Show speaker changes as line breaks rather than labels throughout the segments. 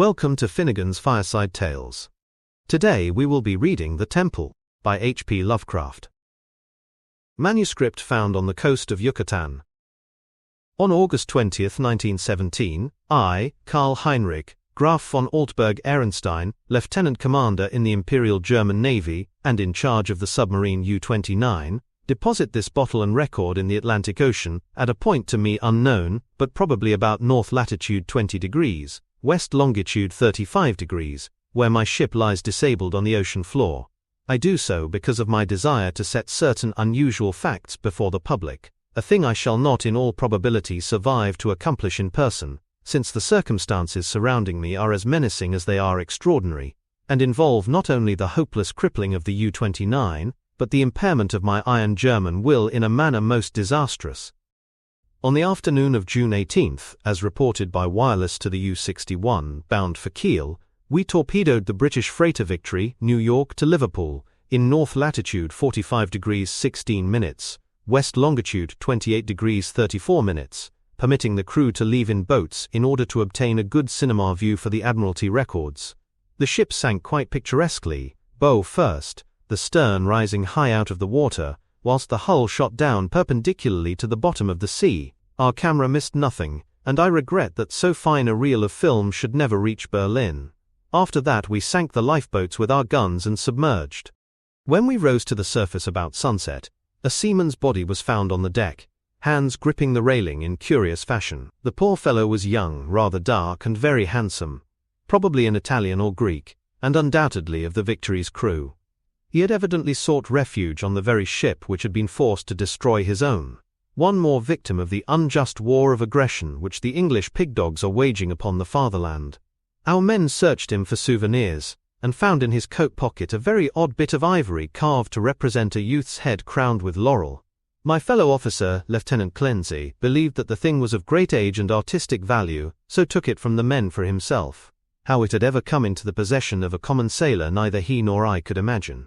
Welcome to Finnegan's Fireside Tales. Today we will be reading The Temple by H.P. Lovecraft. Manuscript found on the coast of Yucatan. On August 20, 1917, I, Karl Heinrich, Graf von Altberg-Ehrenstein, Lieutenant Commander in the Imperial German Navy and in charge of the submarine U-29, deposit this bottle and record in the Atlantic Ocean at a point to me unknown, but probably about north latitude 20 degrees, west longitude 35 degrees, where my ship lies disabled on the ocean floor. I do so because of my desire to set certain unusual facts before the public, a thing I shall not in all probability survive to accomplish in person, since the circumstances surrounding me are as menacing as they are extraordinary, and involve not only the hopeless crippling of the U-29, but the impairment of my iron German will in a manner most disastrous. On the afternoon of June 18th, as reported by wireless to the U-61, bound for Kiel, we torpedoed the British freighter Victory, New York to Liverpool, in north latitude 45 degrees 16 minutes, west longitude 28 degrees 34 minutes, permitting the crew to leave in boats in order to obtain a good cinema view for the Admiralty records. The ship sank quite picturesquely, bow first, the stern rising high out of the water, whilst the hull shot down perpendicularly to the bottom of the sea. Our camera missed nothing, and I regret that so fine a reel of film should never reach Berlin. After that we sank the lifeboats with our guns and submerged. When we rose to the surface about sunset, a seaman's body was found on the deck, hands gripping the railing in curious fashion. The poor fellow was young, rather dark and very handsome, probably an Italian or Greek, and undoubtedly of the Victory's crew. He had evidently sought refuge on the very ship which had been forced to destroy his own. One more victim of the unjust war of aggression which the English pigdogs are waging upon the fatherland. Our men searched him for souvenirs, and found in his coat pocket a very odd bit of ivory carved to represent a youth's head crowned with laurel. My fellow officer, Lieutenant Clenzy, believed that the thing was of great age and artistic value, so took it from the men for himself. How it had ever come into the possession of a common sailor neither he nor I could imagine.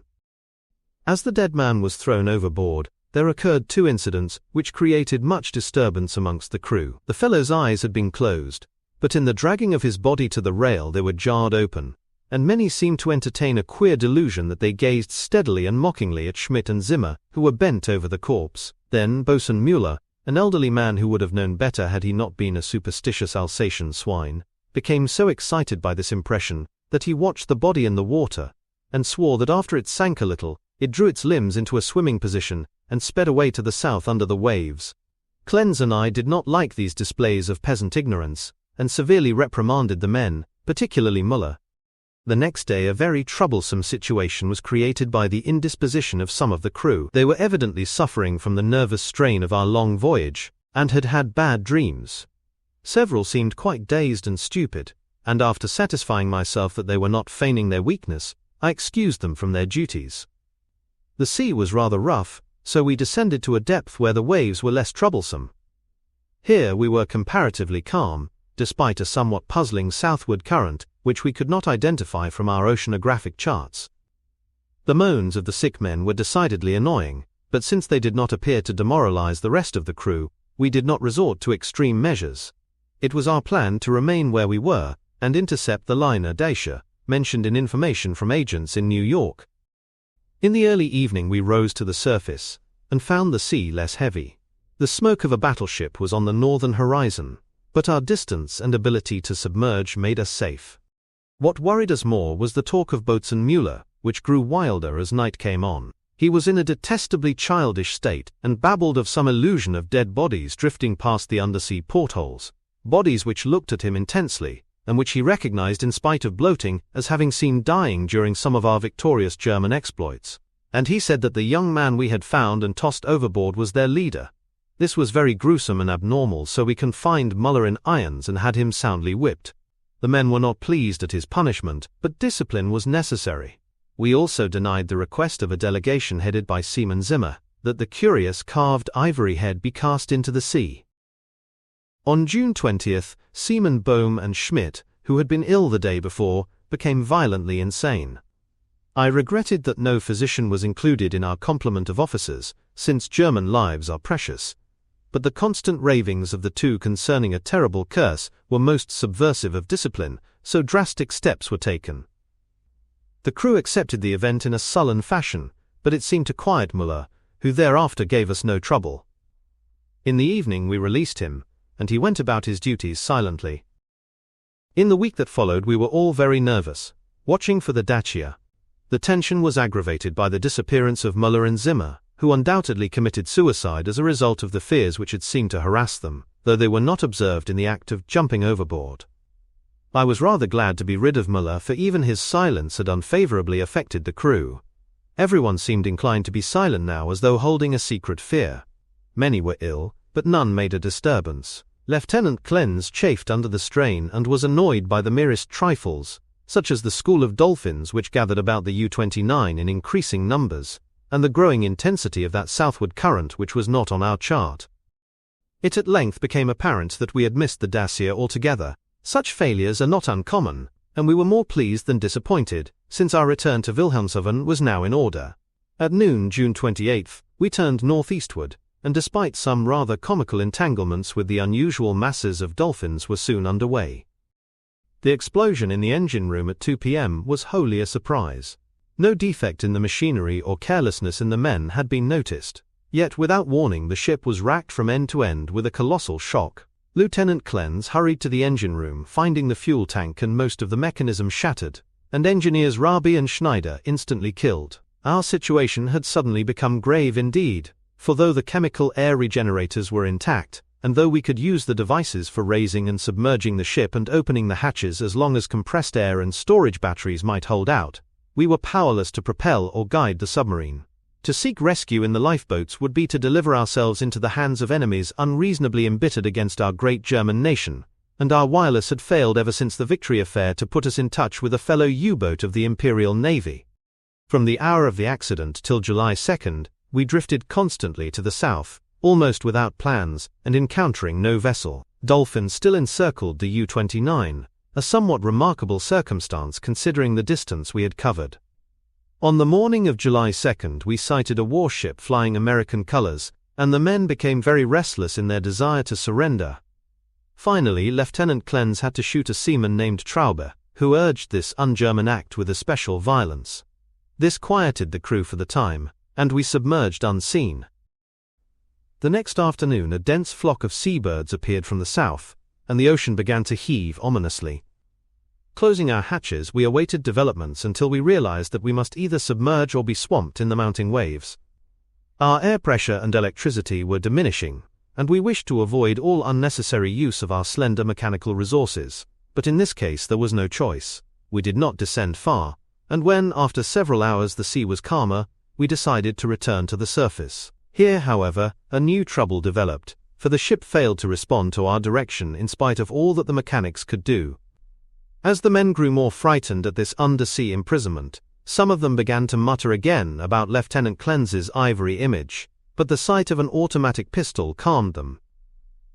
As the dead man was thrown overboard, there occurred two incidents which created much disturbance amongst the crew. The fellow's eyes had been closed, but in the dragging of his body to the rail they were jarred open, and many seemed to entertain a queer delusion that they gazed steadily and mockingly at Schmidt and Zimmer, who were bent over the corpse. Then Boatswain Müller, an elderly man who would have known better had he not been a superstitious Alsatian swine, became so excited by this impression that he watched the body in the water, and swore that after it sank a little, it drew its limbs into a swimming position and sped away to the south under the waves. Clenz and I did not like these displays of peasant ignorance, and severely reprimanded the men, particularly Müller. The next day a very troublesome situation was created by the indisposition of some of the crew. They were evidently suffering from the nervous strain of our long voyage, and had had bad dreams. Several seemed quite dazed and stupid, and after satisfying myself that they were not feigning their weakness, I excused them from their duties. The sea was rather rough, so we descended to a depth where the waves were less troublesome. Here we were comparatively calm, despite a somewhat puzzling southward current, which we could not identify from our oceanographic charts. The moans of the sick men were decidedly annoying, but since they did not appear to demoralize the rest of the crew, we did not resort to extreme measures. It was our plan to remain where we were, and intercept the liner Dacia, mentioned in information from agents in New York. In the early evening we rose to the surface, and found the sea less heavy. The smoke of a battleship was on the northern horizon, but our distance and ability to submerge made us safe. What worried us more was the talk of Boatswain Müller, which grew wilder as night came on. He was in a detestably childish state, and babbled of some illusion of dead bodies drifting past the undersea portholes, bodies which looked at him intensely, and which he recognized in spite of bloating as having seen dying during some of our victorious German exploits. And he said that the young man we had found and tossed overboard was their leader. This was very gruesome and abnormal, so we confined Müller in irons and had him soundly whipped. The men were not pleased at his punishment, but discipline was necessary. We also denied the request of a delegation headed by Seaman Zimmer, that the curious carved ivory head be cast into the sea. On June 20th, Seaman Bohm and Schmidt, who had been ill the day before, became violently insane. I regretted that no physician was included in our complement of officers, since German lives are precious. but the constant ravings of the two concerning a terrible curse were most subversive of discipline, so drastic steps were taken. The crew accepted the event in a sullen fashion, but it seemed to quiet Muller, who thereafter gave us no trouble. In the evening we released him, and he went about his duties silently. In the week that followed we were all very nervous, watching for the Dacia. The tension was aggravated by the disappearance of Muller and Zimmer, who undoubtedly committed suicide as a result of the fears which had seemed to harass them, though they were not observed in the act of jumping overboard. I was rather glad to be rid of Muller, for even his silence had unfavorably affected the crew. Everyone seemed inclined to be silent now, as though holding a secret fear. Many were ill, but none made a disturbance. Lieutenant Clens chafed under the strain and was annoyed by the merest trifles, such as the school of dolphins which gathered about the U-29 in increasing numbers, and the growing intensity of that southward current which was not on our chart. It at length became apparent that we had missed the Dacia altogether. Such failures are not uncommon, and we were more pleased than disappointed, since our return to Wilhelmshaven was now in order. At noon, June 28, we turned northeastward, and despite some rather comical entanglements with the unusual masses of dolphins, were soon underway. The explosion in the engine room at 2 p.m. was wholly a surprise. No defect in the machinery or carelessness in the men had been noticed, yet without warning the ship was racked from end to end with a colossal shock. Lieutenant Clens hurried to the engine room, finding the fuel tank and most of the mechanism shattered, and engineers Rabi and Schneider instantly killed. Our situation had suddenly become grave indeed, for though the chemical air regenerators were intact, and though we could use the devices for raising and submerging the ship and opening the hatches as long as compressed air and storage batteries might hold out, we were powerless to propel or guide the submarine. To seek rescue in the lifeboats would be to deliver ourselves into the hands of enemies unreasonably embittered against our great German nation, and our wireless had failed ever since the Victory affair to put us in touch with a fellow U-boat of the Imperial Navy. From the hour of the accident till July 2nd, we drifted constantly to the south, almost without plans, and encountering no vessel. Dolphins still encircled the U-29, a somewhat remarkable circumstance considering the distance we had covered. On the morning of July 2nd we sighted a warship flying American colors, and the men became very restless in their desire to surrender. Finally, Lieutenant Clens had to shoot a seaman named Traube, who urged this un-German act with especial violence. This quieted the crew for the time, and we submerged unseen. The next afternoon a dense flock of seabirds appeared from the south, and the ocean began to heave ominously. Closing our hatches, we awaited developments until we realized that we must either submerge or be swamped in the mounting waves. Our air pressure and electricity were diminishing, and we wished to avoid all unnecessary use of our slender mechanical resources, but in this case there was no choice. We did not descend far, and when, after several hours, the sea was calmer, we decided to return to the surface. Here, however, a new trouble developed, for the ship failed to respond to our direction in spite of all that the mechanics could do. As the men grew more frightened at this undersea imprisonment, some of them began to mutter again about Lieutenant Clens's ivory image, but the sight of an automatic pistol calmed them.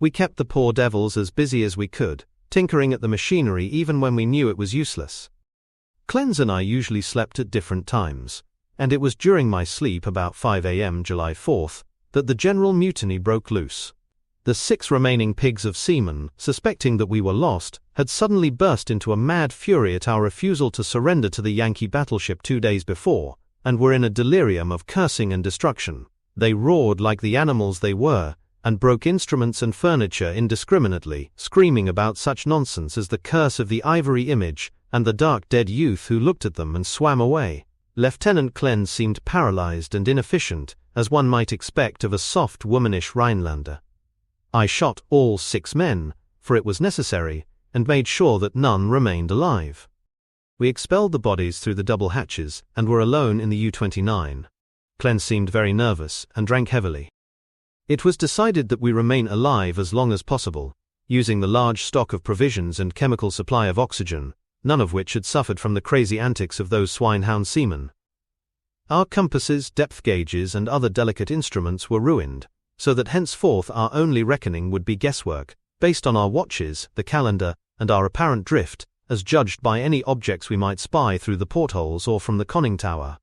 We kept the poor devils as busy as we could, tinkering at the machinery even when we knew it was useless. Clens and I usually slept at different times, and it was during my sleep about 5 a.m. July 4th that the general mutiny broke loose. The 6 remaining pigs of seamen, suspecting that we were lost, had suddenly burst into a mad fury at our refusal to surrender to the Yankee battleship 2 days before, and were in a delirium of cursing and destruction. They roared like the animals they were, and broke instruments and furniture indiscriminately, screaming about such nonsense as the curse of the ivory image, and the dark dead youth who looked at them and swam away. Lieutenant Clens seemed paralyzed and inefficient, as one might expect of a soft womanish Rhinelander. I shot all 6 men, for it was necessary, and made sure that none remained alive. We expelled the bodies through the double hatches, and were alone in the U-29. Clens seemed very nervous, and drank heavily. It was decided that we remain alive as long as possible, using the large stock of provisions and chemical supply of oxygen, none of which had suffered from the crazy antics of those swinehound seamen. Our compasses, depth gauges, and other delicate instruments were ruined, so that henceforth our only reckoning would be guesswork, based on our watches, the calendar, and our apparent drift, as judged by any objects we might spy through the portholes or from the conning tower.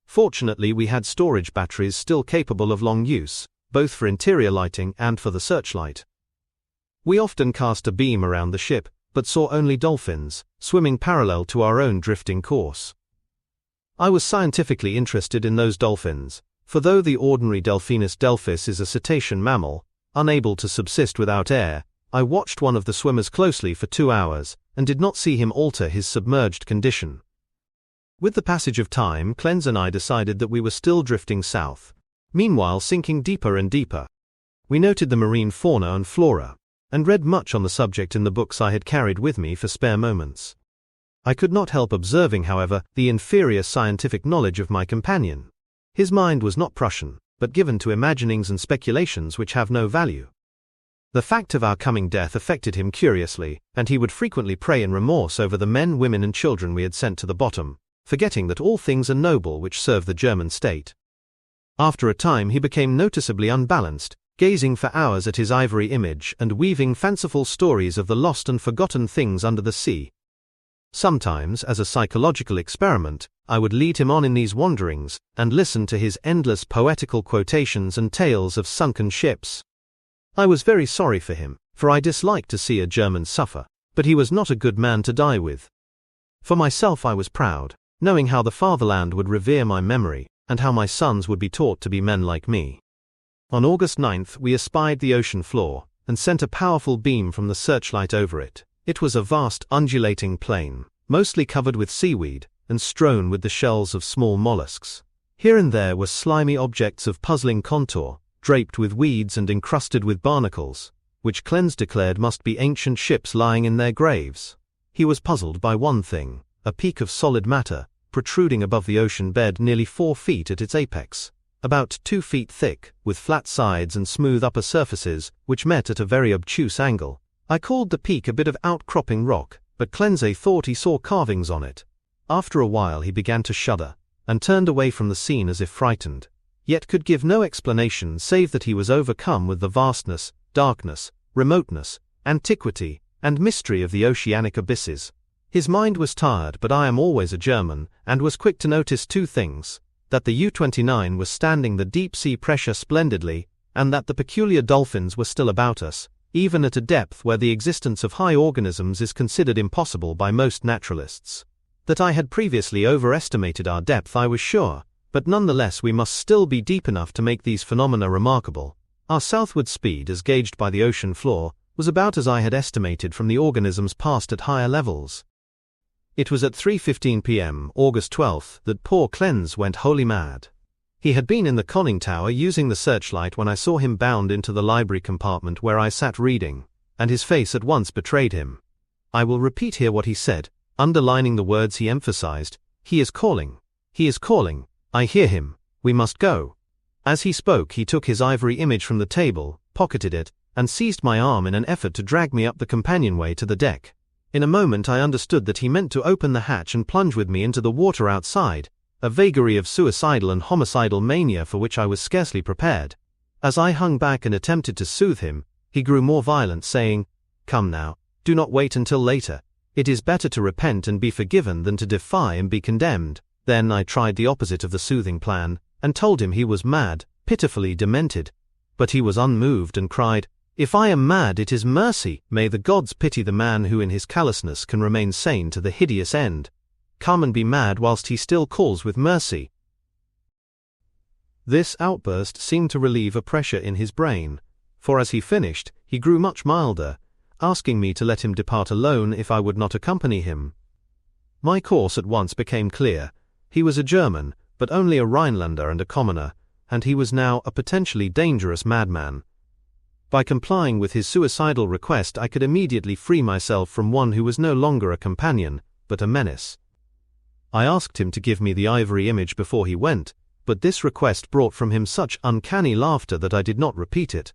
Fortunately, we had storage batteries still capable of long use, both for interior lighting and for the searchlight. We often cast a beam around the ship, but saw only dolphins, swimming parallel to our own drifting course. I was scientifically interested in those dolphins, for though the ordinary Delphinus delphis is a cetacean mammal, unable to subsist without air, I watched one of the swimmers closely for 2 hours, and did not see him alter his submerged condition. With the passage of time, Clens and I decided that we were still drifting south, meanwhile sinking deeper and deeper. We noted the marine fauna and flora, and read much on the subject in the books I had carried with me for spare moments. I could not help observing, however, the inferior scientific knowledge of my companion. His mind was not Prussian, but given to imaginings and speculations which have no value. The fact of our coming death affected him curiously, and he would frequently pray in remorse over the men, women and children we had sent to the bottom, forgetting that all things are noble which serve the German state. After a time he became noticeably unbalanced, gazing for hours at his ivory image and weaving fanciful stories of the lost and forgotten things under the sea. Sometimes, as a psychological experiment, I would lead him on in these wanderings, and listen to his endless poetical quotations and tales of sunken ships. I was very sorry for him, for I disliked to see a German suffer, but he was not a good man to die with. For myself I was proud, knowing how the fatherland would revere my memory, and how my sons would be taught to be men like me. On August 9th we espied the ocean floor, and sent a powerful beam from the searchlight over it. It was a vast, undulating plain, mostly covered with seaweed, and strewn with the shells of small mollusks. Here and there were slimy objects of puzzling contour, draped with weeds and encrusted with barnacles, which Clens declared must be ancient ships lying in their graves. He was puzzled by one thing, a peak of solid matter, protruding above the ocean bed nearly 4 feet at its apex, about 2 feet thick, with flat sides and smooth upper surfaces, which met at a very obtuse angle. I called the peak a bit of outcropping rock, but Clenze thought he saw carvings on it. After a while he began to shudder, and turned away from the scene as if frightened, yet could give no explanation save that he was overcome with the vastness, darkness, remoteness, antiquity, and mystery of the oceanic abysses. His mind was tired, but I am always a German, and was quick to notice 2 things. That the U-29 was standing the deep-sea pressure splendidly, and that the peculiar dolphins were still about us, even at a depth where the existence of high organisms is considered impossible by most naturalists. That I had previously overestimated our depth I was sure, but nonetheless we must still be deep enough to make these phenomena remarkable. Our southward speed, as gauged by the ocean floor, was about as I had estimated from the organisms passed at higher levels. It was at 3:15 p.m., August 12th, that poor Clens went wholly mad. He had been in the conning tower using the searchlight when I saw him bound into the library compartment where I sat reading, and his face at once betrayed him. I will repeat here what he said, underlining the words he emphasized. "He is calling. He is calling. I hear him. We must go." As he spoke he took his ivory image from the table, pocketed it, and seized my arm in an effort to drag me up the companionway to the deck. In a moment I understood that he meant to open the hatch and plunge with me into the water outside, a vagary of suicidal and homicidal mania for which I was scarcely prepared. As I hung back and attempted to soothe him, he grew more violent, saying, "Come now, do not wait until later. It is better to repent and be forgiven than to defy and be condemned." Then I tried the opposite of the soothing plan, and told him he was mad, pitifully demented. But he was unmoved and cried, "If I am mad, it is mercy. May the gods pity the man who in his callousness can remain sane to the hideous end. Come and be mad whilst he still calls with mercy." This outburst seemed to relieve a pressure in his brain, for as he finished, he grew much milder, asking me to let him depart alone if I would not accompany him. My course at once became clear. He was a German, but only a Rhinelander and a commoner, and he was now a potentially dangerous madman. By complying with his suicidal request I could immediately free myself from one who was no longer a companion, but a menace. I asked him to give me the ivory image before he went, but this request brought from him such uncanny laughter that I did not repeat it.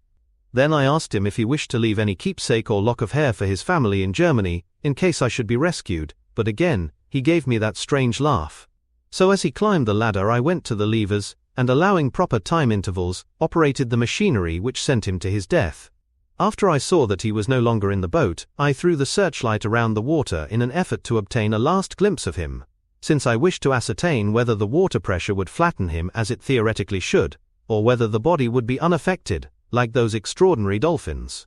Then I asked him if he wished to leave any keepsake or lock of hair for his family in Germany, in case I should be rescued, but again, he gave me that strange laugh. So as he climbed the ladder I went to the levers, and allowing proper time intervals, operated the machinery which sent him to his death. After I saw that he was no longer in the boat, I threw the searchlight around the water in an effort to obtain a last glimpse of him, since I wished to ascertain whether the water pressure would flatten him as it theoretically should, or whether the body would be unaffected, like those extraordinary dolphins.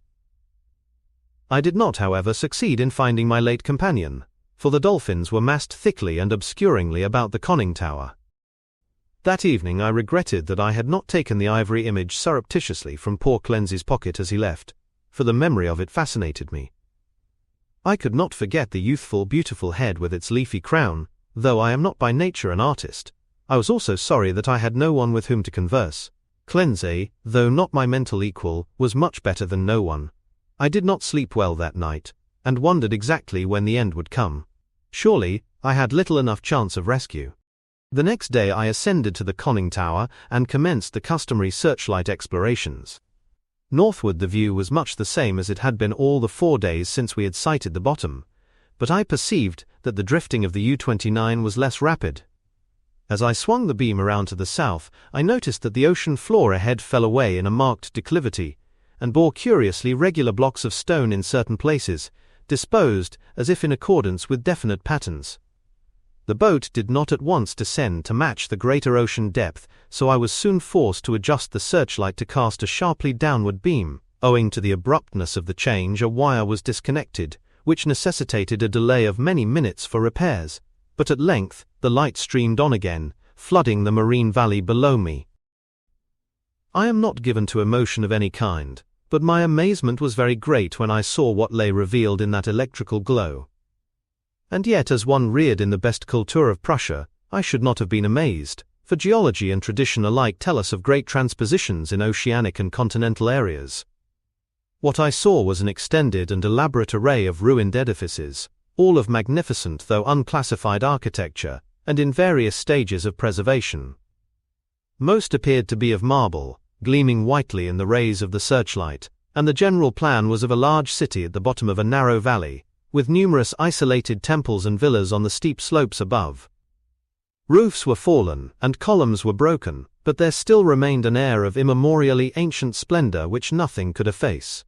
I did not, however, succeed in finding my late companion, for the dolphins were massed thickly and obscuringly about the conning tower. That evening I regretted that I had not taken the ivory image surreptitiously from poor Cleansy's pocket as he left, for the memory of it fascinated me. I could not forget the youthful, beautiful head with its leafy crown, though I am not by nature an artist. I was also sorry that I had no one with whom to converse. Cleansy, though not my mental equal, was much better than no one. I did not sleep well that night, and wondered exactly when the end would come. Surely, I had little enough chance of rescue. The next day I ascended to the conning tower and commenced the customary searchlight explorations. Northward the view was much the same as it had been all the 4 days since we had sighted the bottom, but I perceived that the drifting of the U-29 was less rapid. As I swung the beam around to the south, I noticed that the ocean floor ahead fell away in a marked declivity, and bore curiously regular blocks of stone in certain places, disposed as if in accordance with definite patterns. The boat did not at once descend to match the greater ocean depth, so I was soon forced to adjust the searchlight to cast a sharply downward beam. Owing to the abruptness of the change, a wire was disconnected, which necessitated a delay of many minutes for repairs, but at length the light streamed on again, flooding the marine valley below me. I am not given to emotion of any kind, but my amazement was very great when I saw what lay revealed in that electrical glow. And yet, as one reared in the best culture of Prussia, I should not have been amazed, for geology and tradition alike tell us of great transpositions in oceanic and continental areas. What I saw was an extended and elaborate array of ruined edifices, all of magnificent though unclassified architecture, and in various stages of preservation. Most appeared to be of marble, gleaming whitely in the rays of the searchlight, and the general plan was of a large city at the bottom of a narrow valley, with numerous isolated temples and villas on the steep slopes above. Roofs were fallen, and columns were broken, but there still remained an air of immemorially ancient splendor which nothing could efface.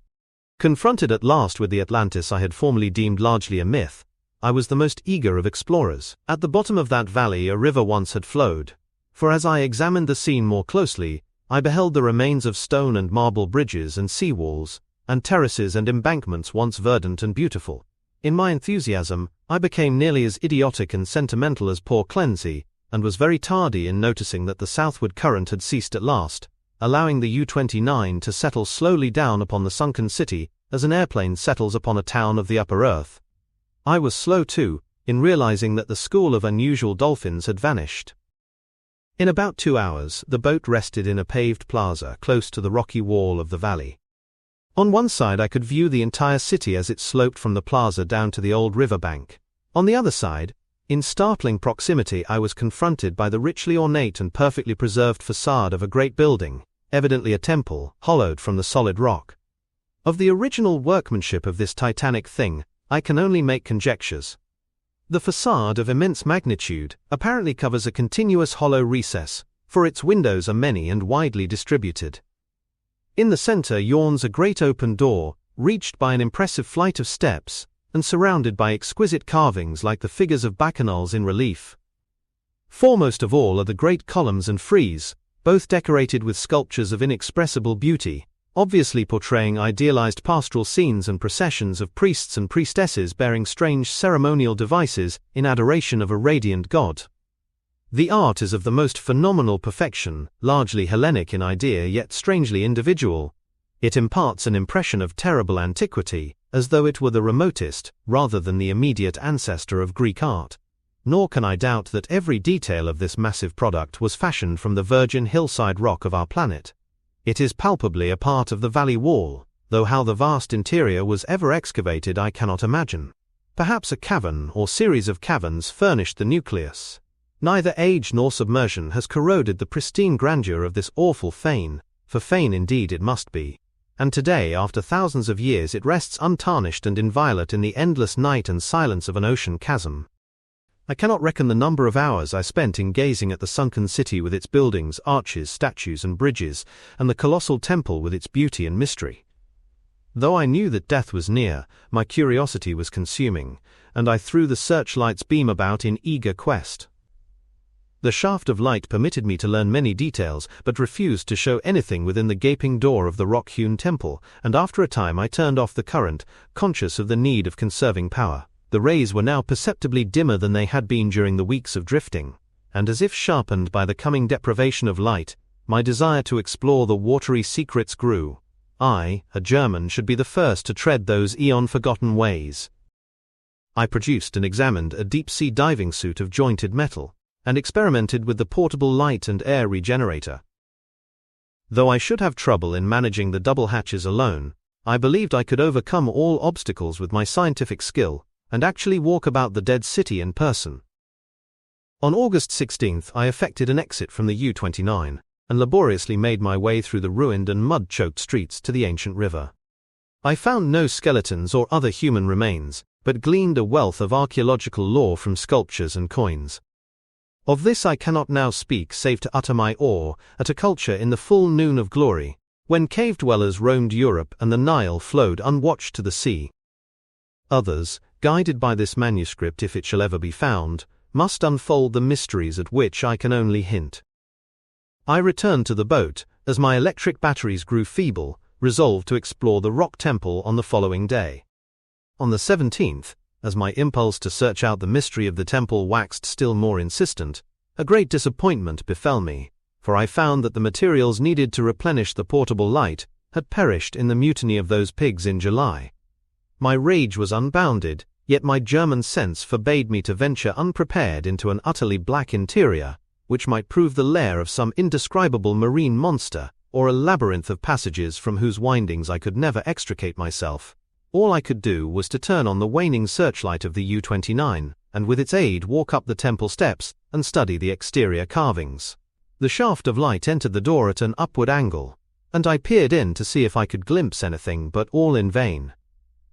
Confronted at last with the Atlantis I had formerly deemed largely a myth, I was the most eager of explorers. At the bottom of that valley a river once had flowed, for as I examined the scene more closely, I beheld the remains of stone and marble bridges and sea walls, and terraces and embankments once verdant and beautiful. In my enthusiasm, I became nearly as idiotic and sentimental as poor Cleansy, and was very tardy in noticing that the southward current had ceased at last, allowing the U-29 to settle slowly down upon the sunken city as an airplane settles upon a town of the upper earth. I was slow, too, in realizing that the school of unusual dolphins had vanished. In about 2 hours, the boat rested in a paved plaza close to the rocky wall of the valley. On one side I could view the entire city as it sloped from the plaza down to the old river bank. On the other side, in startling proximity, I was confronted by the richly ornate and perfectly preserved facade of a great building, evidently a temple, hollowed from the solid rock. Of the original workmanship of this titanic thing, I can only make conjectures. The facade, of immense magnitude, apparently covers a continuous hollow recess, for its windows are many and widely distributed. In the center yawns a great open door, reached by an impressive flight of steps, and surrounded by exquisite carvings like the figures of bacchanals in relief. Foremost of all are the great columns and frieze, both decorated with sculptures of inexpressible beauty, obviously portraying idealized pastoral scenes and processions of priests and priestesses bearing strange ceremonial devices in adoration of a radiant god. The art is of the most phenomenal perfection, largely Hellenic in idea yet strangely individual. It imparts an impression of terrible antiquity, as though it were the remotest, rather than the immediate ancestor of Greek art. Nor can I doubt that every detail of this massive product was fashioned from the virgin hillside rock of our planet. It is palpably a part of the valley wall, though how the vast interior was ever excavated I cannot imagine. Perhaps a cavern or series of caverns furnished the nucleus. Neither age nor submersion has corroded the pristine grandeur of this awful fane, for fane indeed it must be. And today, after thousands of years, it rests untarnished and inviolate in the endless night and silence of an ocean chasm. I cannot reckon the number of hours I spent in gazing at the sunken city with its buildings, arches, statues and bridges, and the colossal temple with its beauty and mystery. Though I knew that death was near, my curiosity was consuming, and I threw the searchlight's beam about in eager quest. The shaft of light permitted me to learn many details, but refused to show anything within the gaping door of the rock-hewn temple, and after a time I turned off the current, conscious of the need of conserving power. The rays were now perceptibly dimmer than they had been during the weeks of drifting, and as if sharpened by the coming deprivation of light, my desire to explore the watery secrets grew. I, a German, should be the first to tread those eon-forgotten ways. I produced and examined a deep-sea diving suit of jointed metal, and experimented with the portable light and air regenerator. Though I should have trouble in managing the double hatches alone, I believed I could overcome all obstacles with my scientific skill, and actually walk about the dead city in person. On August 16th I effected an exit from the U-29, and laboriously made my way through the ruined and mud-choked streets to the ancient river. I found no skeletons or other human remains, but gleaned a wealth of archaeological lore from sculptures and coins. Of this I cannot now speak save to utter my awe at a culture in the full noon of glory, when cave dwellers roamed Europe and the Nile flowed unwatched to the sea. Others, guided by this manuscript if it shall ever be found, must unfold the mysteries at which I can only hint. I returned to the boat, as my electric batteries grew feeble, resolved to explore the rock temple on the following day. On the 17th, as my impulse to search out the mystery of the temple waxed still more insistent, a great disappointment befell me, for I found that the materials needed to replenish the portable light had perished in the mutiny of those pigs in July. My rage was unbounded, yet my German sense forbade me to venture unprepared into an utterly black interior, which might prove the lair of some indescribable marine monster, or a labyrinth of passages from whose windings I could never extricate myself. All I could do was to turn on the waning searchlight of the U-29, and with its aid walk up the temple steps and study the exterior carvings. The shaft of light entered the door at an upward angle, and I peered in to see if I could glimpse anything, but all in vain.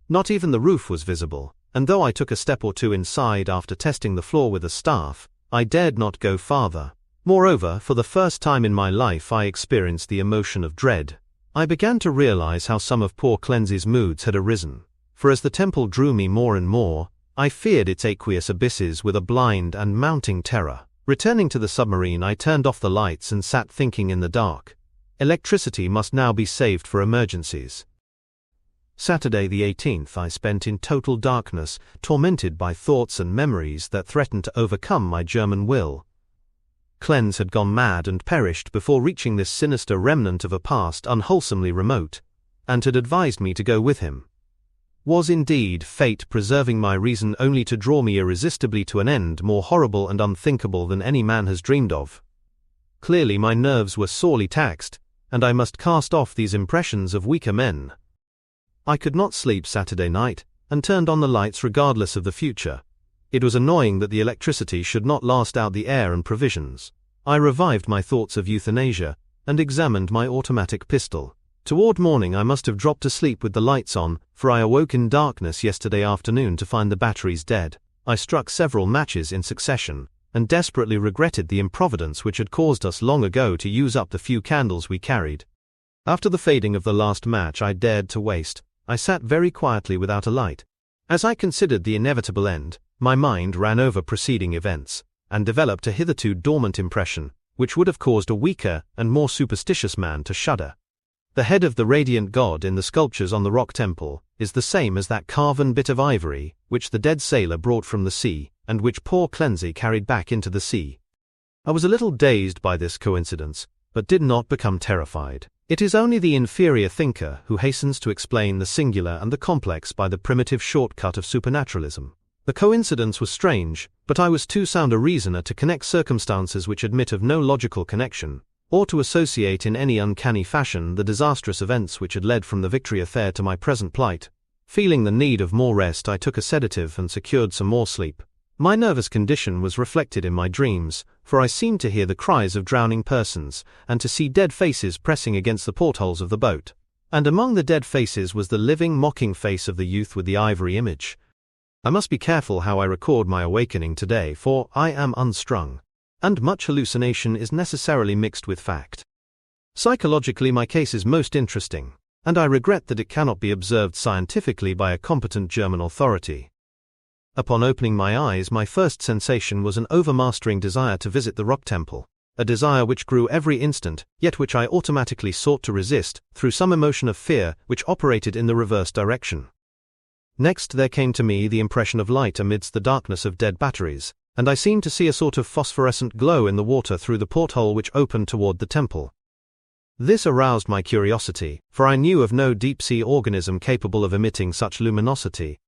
Not even the roof was visible, and though I took a step or two inside after testing the floor with a staff, I dared not go farther. Moreover, for the first time in my life I experienced the emotion of dread. I began to realize how some of poor Cleansy's moods had arisen, for as the temple drew me more and more, I feared its aqueous abysses with a blind and mounting terror. Returning to the submarine, I turned off the lights and sat thinking in the dark. Electricity must now be saved for emergencies. Saturday the 18th I spent in total darkness, tormented by thoughts and memories that threatened to overcome my German will. Cleanse had gone mad and perished before reaching this sinister remnant of a past unwholesomely remote, and had advised me to go with him. Was indeed fate preserving my reason only to draw me irresistibly to an end more horrible and unthinkable than any man has dreamed of? Clearly my nerves were sorely taxed, and I must cast off these impressions of weaker men. I could not sleep Saturday night, and turned on the lights regardless of the future. It was annoying that the electricity should not last out the air and provisions. I revived my thoughts of euthanasia, and examined my automatic pistol. Toward morning I must have dropped asleep with the lights on, for I awoke in darkness yesterday afternoon to find the batteries dead. I struck several matches in succession, and desperately regretted the improvidence which had caused us long ago to use up the few candles we carried. After the fading of the last match I dared to waste, I sat very quietly without a light. As I considered the inevitable end, my mind ran over preceding events, and developed a hitherto dormant impression, which would have caused a weaker and more superstitious man to shudder. The head of the radiant god in the sculptures on the rock temple is the same as that carven bit of ivory which the dead sailor brought from the sea, and which poor Cleansy carried back into the sea. I was a little dazed by this coincidence, but did not become terrified. It is only the inferior thinker who hastens to explain the singular and the complex by the primitive shortcut of supernaturalism. The coincidence was strange, but I was too sound a reasoner to connect circumstances which admit of no logical connection, or to associate in any uncanny fashion the disastrous events which had led from the Victory affair to my present plight. Feeling the need of more rest, I took a sedative and secured some more sleep. My nervous condition was reflected in my dreams, for I seemed to hear the cries of drowning persons, and to see dead faces pressing against the portholes of the boat. And among the dead faces was the living, mocking face of the youth with the ivory image. I must be careful how I record my awakening today, for I am unstrung, and much hallucination is necessarily mixed with fact. Psychologically my case is most interesting, and I regret that it cannot be observed scientifically by a competent German authority. Upon opening my eyes, my first sensation was an overmastering desire to visit the rock temple, a desire which grew every instant, yet which I automatically sought to resist, through some emotion of fear which operated in the reverse direction. Next there came to me the impression of light amidst the darkness of dead batteries, and I seemed to see a sort of phosphorescent glow in the water through the porthole which opened toward the temple. This aroused my curiosity, for I knew of no deep-sea organism capable of emitting such luminosity.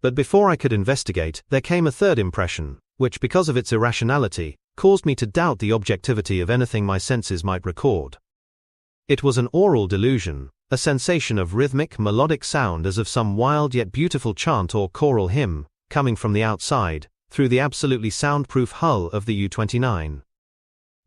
But before I could investigate, there came a third impression, which, because of its irrationality, caused me to doubt the objectivity of anything my senses might record. It was an aural delusion, a sensation of rhythmic, melodic sound as of some wild yet beautiful chant or choral hymn, coming from the outside, through the absolutely soundproof hull of the U-29.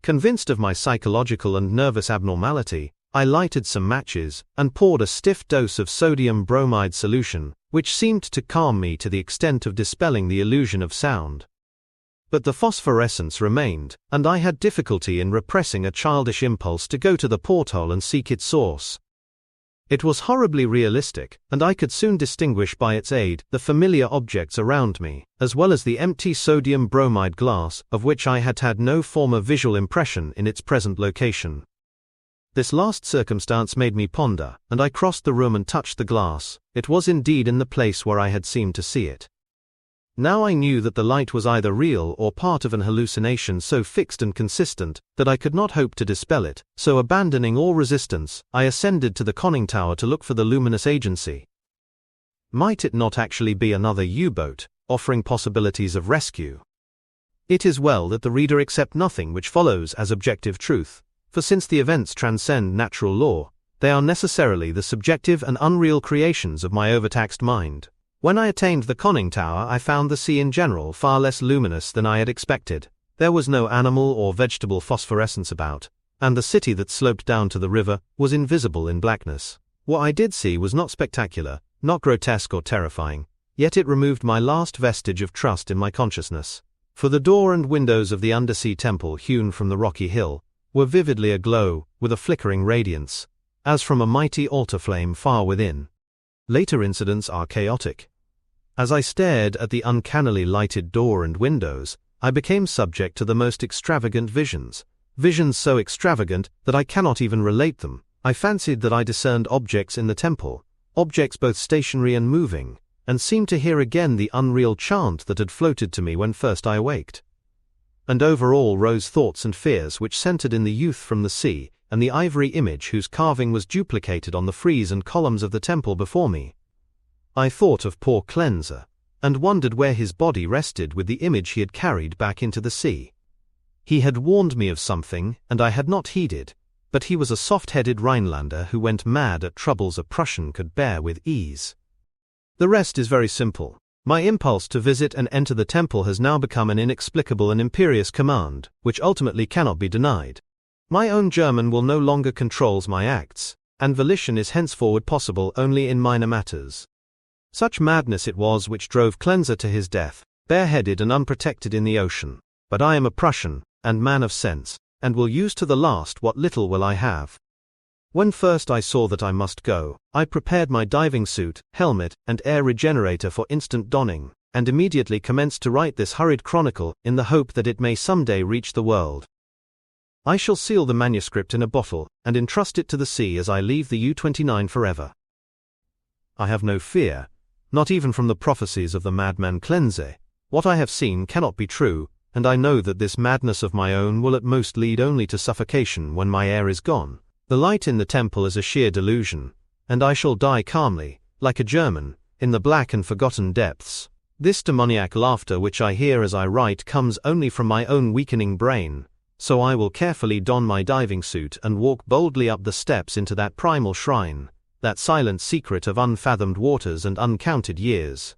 Convinced of my psychological and nervous abnormality, I lighted some matches and poured a stiff dose of sodium bromide solution, which seemed to calm me to the extent of dispelling the illusion of sound. But the phosphorescence remained, and I had difficulty in repressing a childish impulse to go to the porthole and seek its source. It was horribly realistic, and I could soon distinguish by its aid the familiar objects around me, as well as the empty sodium bromide glass, of which I had had no former visual impression in its present location. This last circumstance made me ponder, and I crossed the room and touched the glass. It was indeed in the place where I had seemed to see it. Now I knew that the light was either real or part of an hallucination so fixed and consistent that I could not hope to dispel it, so abandoning all resistance, I ascended to the conning tower to look for the luminous agency. Might it not actually be another U-boat, offering possibilities of rescue? It is well that the reader accept nothing which follows as objective truth, for since the events transcend natural law, they are necessarily the subjective and unreal creations of my overtaxed mind. When I attained the conning tower, I found the sea in general far less luminous than I had expected. There was no animal or vegetable phosphorescence about, and the city that sloped down to the river was invisible in blackness. What I did see was not spectacular, not grotesque or terrifying, yet it removed my last vestige of trust in my consciousness. For the door and windows of the undersea temple hewn from the rocky hill were vividly aglow with a flickering radiance, as from a mighty altar flame far within. Later incidents are chaotic. As I stared at the uncannily lighted door and windows, I became subject to the most extravagant visions so extravagant that I cannot even relate them. I fancied that I discerned objects in the temple, objects both stationary and moving, and seemed to hear again the unreal chant that had floated to me when first I awaked. And over all rose thoughts and fears which centered in the youth from the sea, and the ivory image whose carving was duplicated on the frieze and columns of the temple before me. I thought of poor Cleanser, and wondered where his body rested with the image he had carried back into the sea. He had warned me of something, and I had not heeded, but he was a soft-headed Rhinelander who went mad at troubles a Prussian could bear with ease. The rest is very simple. My impulse to visit and enter the temple has now become an inexplicable and imperious command, which ultimately cannot be denied. My own German will no longer controls my acts, and volition is henceforward possible only in minor matters. Such madness it was which drove Cleanser to his death, bareheaded and unprotected in the ocean. But I am a Prussian, and man of sense, and will use to the last what little will I have. When first I saw that I must go, I prepared my diving suit, helmet, and air regenerator for instant donning, and immediately commenced to write this hurried chronicle in the hope that it may someday reach the world. I shall seal the manuscript in a bottle, and entrust it to the sea as I leave the U-29 forever. I have no fear, not even from the prophecies of the madman Cleanser. What I have seen cannot be true, and I know that this madness of my own will at most lead only to suffocation when my air is gone. The light in the temple is a sheer delusion, and I shall die calmly, like a German, in the black and forgotten depths. This demoniac laughter which I hear as I write comes only from my own weakening brain, so I will carefully don my diving suit and walk boldly up the steps into that primal shrine, that silent secret of unfathomed waters and uncounted years.